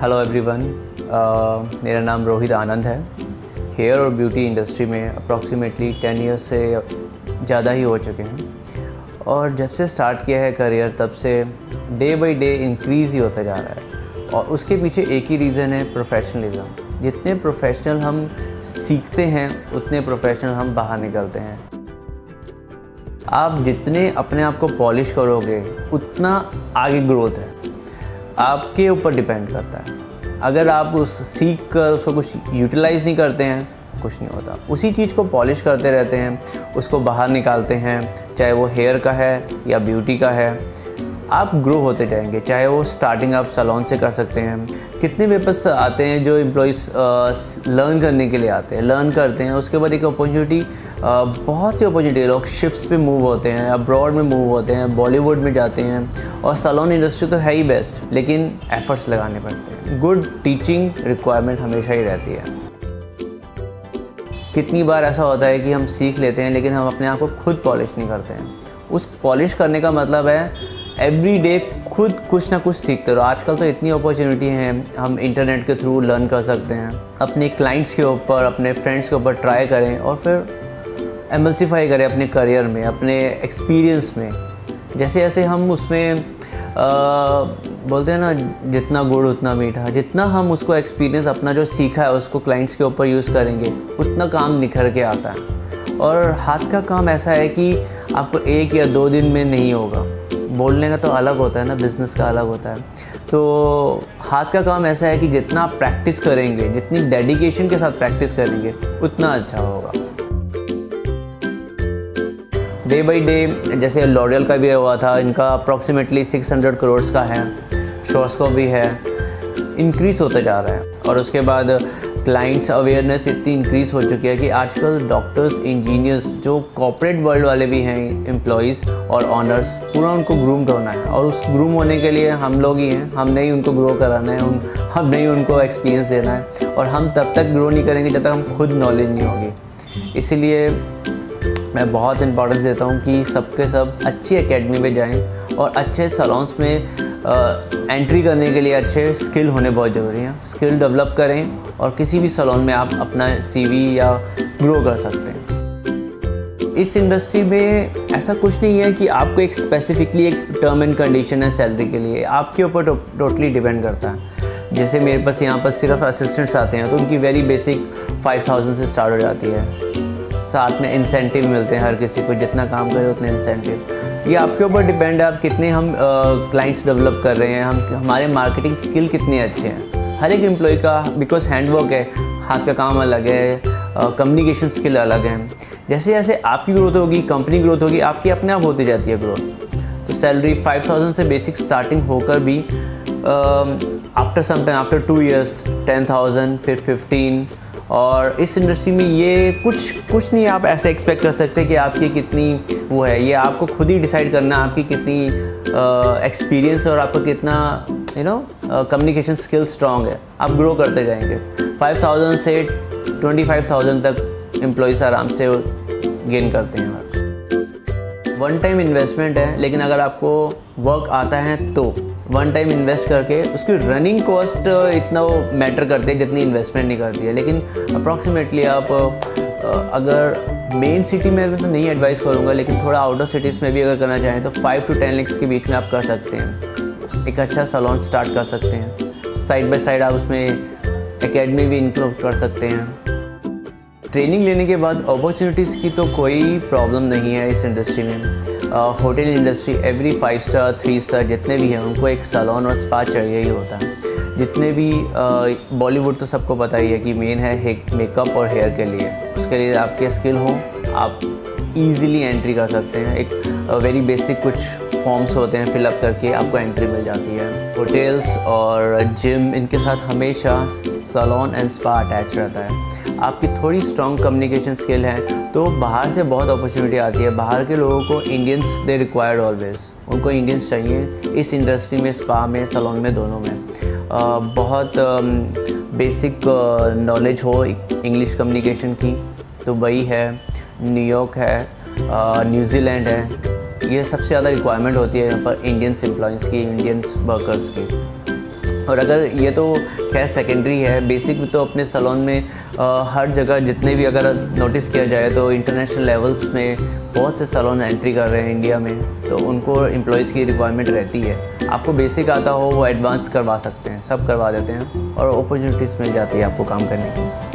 Hello everyone, मेरा नाम रोहित आनंद है। हेयर और ब्यूटी इंडस्ट्री में अप्रॉक्सीमेटली 10 ईयर्स से ज़्यादा ही हो चुके हैं और जब से स्टार्ट किया है करियर तब से डे बाय डे इंक्रीज़ ही होता जा रहा है और उसके पीछे एक ही रीज़न है, प्रोफेशनलिज्म। जितने प्रोफेशनल हम सीखते हैं उतने प्रोफेशनल हम बाहर निकलते हैं। आप जितने अपने आप को पॉलिश करोगे उतना आगे ग्रोथ है, आपके ऊपर डिपेंड करता है। अगर आप उस सीख कर उसको कुछ यूटिलाइज़ नहीं करते हैं कुछ नहीं होता। उसी चीज़ को पॉलिश करते रहते हैं, उसको बाहर निकालते हैं, चाहे वो हेयर का है या ब्यूटी का है, आप ग्रो होते जाएंगे। चाहे वो स्टार्टिंग आप सैलून से कर सकते हैं। कितने पेपर्स आते हैं जो एम्प्लॉइज़ लर्न करने के लिए आते हैं, लर्न करते हैं, उसके बाद एक अपॉर्चुनिटी, बहुत सी अपॉर्चुनिटी, लोग शिप्स पे मूव होते हैं, अब्रॉड में मूव होते हैं, बॉलीवुड में जाते हैं और सैलून इंडस्ट्री तो है ही बेस्ट, लेकिन एफर्ट्स लगाने पड़ते हैं। गुड टीचिंग रिक्वायरमेंट हमेशा ही रहती है। कितनी बार ऐसा होता है कि हम सीख लेते हैं लेकिन हम अपने आप को खुद पॉलिश नहीं करते हैं। उस पॉलिश करने का मतलब है एवरी डे खुद कुछ ना कुछ सीखते रहो। आजकल तो इतनी अपॉर्चुनिटी हैं, हम इंटरनेट के थ्रू लर्न कर सकते हैं। अपने क्लाइंट्स के ऊपर, अपने फ्रेंड्स के ऊपर ट्राई करें और फिर एमल्सीफाई करें अपने करियर में, अपने एक्सपीरियंस में। जैसे जैसे हम उसमें बोलते हैं ना, जितना गुड़ उतना मीठा, जितना हम उसको एक्सपीरियंस अपना जो सीखा है उसको क्लाइंट्स के ऊपर यूज़ करेंगे उतना काम निखर के आता है। और हाथ का काम ऐसा है कि आपको 1 या 2 दिन में नहीं होगा। बोलने का तो अलग होता है ना, बिज़नेस का अलग होता है। तो हाथ का काम ऐसा है कि जितना आप प्रैक्टिस करेंगे, जितनी डेडिकेशन के साथ प्रैक्टिस करेंगे उतना अच्छा होगा। डे बाय डे जैसे लॉरियल का भी हुआ था, इनका अप्रॉक्सीमेटली 600 करोड़ का है, शॉर्ट्स को भी है, इंक्रीज़ होता जा रहा है। और उसके बाद क्लाइंट्स अवेयरनेस इतनी इंक्रीज़ हो चुकी है कि आजकल डॉक्टर्स, इंजीनियर्स, जो कॉर्पोरेट वर्ल्ड वाले भी हैं, एम्प्लॉयज़ और ऑनर्स, पूरा उनको ग्रूम करना है। और उस ग्रूम होने के लिए हम लोग ही हैं, हमने ही उनको ग्रो कराना है, हमने ही उनको एक्सपीरियंस देना है। और हम तब तक ग्रो नहीं करेंगे जब तक हम खुद नॉलेज नहीं होगी। इसीलिए मैं बहुत इंपॉर्टेंस देता हूँ कि सबके सब अच्छी एकेडमी में जाएं और अच्छे सैलून्स में एंट्री करने के लिए अच्छे स्किल होने बहुत ज़रूरी हैं। स्किल डेवलप करें और किसी भी सैलून में आप अपना CV या ग्रो कर सकते हैं। इस इंडस्ट्री में ऐसा कुछ नहीं है कि आपको एक स्पेसिफिकली एक टर्म एंड कंडीशन है सैलरी के लिए, आपके ऊपर टोटली डिपेंड करता है। जैसे मेरे पास यहाँ पर सिर्फ असिस्टेंट्स आते हैं तो उनकी वेरी बेसिक 5000 से स्टार्ट हो जाती है। साथ में इंसेंटिव मिलते हैं, हर किसी को जितना काम करे उतने इंसेंटिव। ये आपके ऊपर डिपेंड है, आप कितने हम क्लाइंट्स डेवलप कर रहे हैं, हमारे मार्केटिंग स्किल कितने अच्छे हैं। हर एक एम्प्लॉय का, बिकॉज हैंडवर्क है, हाथ का काम अलग है, कम्युनिकेशन स्किल अलग है। जैसे जैसे आपकी ग्रोथ होगी, कंपनी ग्रोथ होगी, आपकी अपने आप होती जाती है ग्रोथ। तो सैलरी 5000 से बेसिक स्टार्टिंग होकर भी after some time, after 2 years 10,000, फिर 15। और इस इंडस्ट्री में ये कुछ नहीं आप ऐसे एक्सपेक्ट कर सकते कि आपकी कितनी वो है। ये आपको खुद ही डिसाइड करना है आपकी कितनी एक्सपीरियंस है और आपका कितना कम्युनिकेशन स्किल स्ट्रॉन्ग है। आप ग्रो करते जाएंगे। 5000 से 25,000 तक एम्प्लॉयज़ आराम से गेन करते हैं। वन टाइम इन्वेस्टमेंट है, लेकिन अगर आपको वर्क आता है तो वन टाइम इन्वेस्ट करके उसकी रनिंग कॉस्ट इतना वो मैटर करती है जितनी इन्वेस्टमेंट नहीं करती है। लेकिन अप्रॉक्सीमेटली आप अगर मेन सिटी में मैं तो नहीं एडवाइस करूँगा, लेकिन थोड़ा आउटर सिटीज़ में भी अगर करना चाहें तो 5 to 10 लाख के बीच में आप कर सकते हैं। एक अच्छा सैलून स्टार्ट कर सकते हैं। साइड बाय साइड आप उसमें एकेडमी भी इंक्लूड कर सकते हैं। ट्रेनिंग लेने के बाद अपॉर्चुनिटीज़ की तो कोई प्रॉब्लम नहीं है इस इंडस्ट्री में। Hotel industry, every 5 star 3 star जितने भी हैं उनको एक सैलून और स्पा चाहिए ही होता है। जितने भी बॉलीवुड तो सबको पता ही है कि मेन है मेकअप और हेयर के लिए। उसके लिए आपके स्किल हो, आप इजीली एंट्री कर सकते हैं। एक वेरी बेसिक कुछ फॉर्म्स होते हैं, फिलअप करके आपको एंट्री मिल जाती है। होटल्स और जिम, इनके साथ हमेशा सैलून एंड स्पा अटैच रहता है। आपकी थोड़ी स्ट्रॉन्ग कम्युनिकेशन स्किल है तो बाहर से बहुत अपॉर्चुनिटी आती है। बाहर के लोगों को इंडियंस दे रिक्वायर्ड ऑलवेज, उनको इंडियंस चाहिए इस इंडस्ट्री में, स्पा में, सैलून में, दोनों में। बहुत बेसिक नॉलेज हो इंग्लिश कम्युनिकेशन की। दुबई है, न्यूयॉर्क है, न्यूजीलैंड है, ये सबसे ज़्यादा रिक्वायरमेंट होती है यहाँ पर इंडियंस एम्प्लॉइज़ की, इंडियंस वर्कर्स की। और अगर ये तो खैर सेकेंडरी है, बेसिक भी तो अपने सैलून में हर जगह जितने भी अगर नोटिस किया जाए तो इंटरनेशनल लेवल्स में बहुत से सैलून एंट्री कर रहे हैं इंडिया में, तो उनको एम्प्लॉयज़ की रिक्वायरमेंट रहती है। आपको बेसिक आता हो वो एडवांस करवा सकते हैं, सब करवा देते हैं और अपॉर्चुनिटीज़ मिल जाती है आपको काम करने की।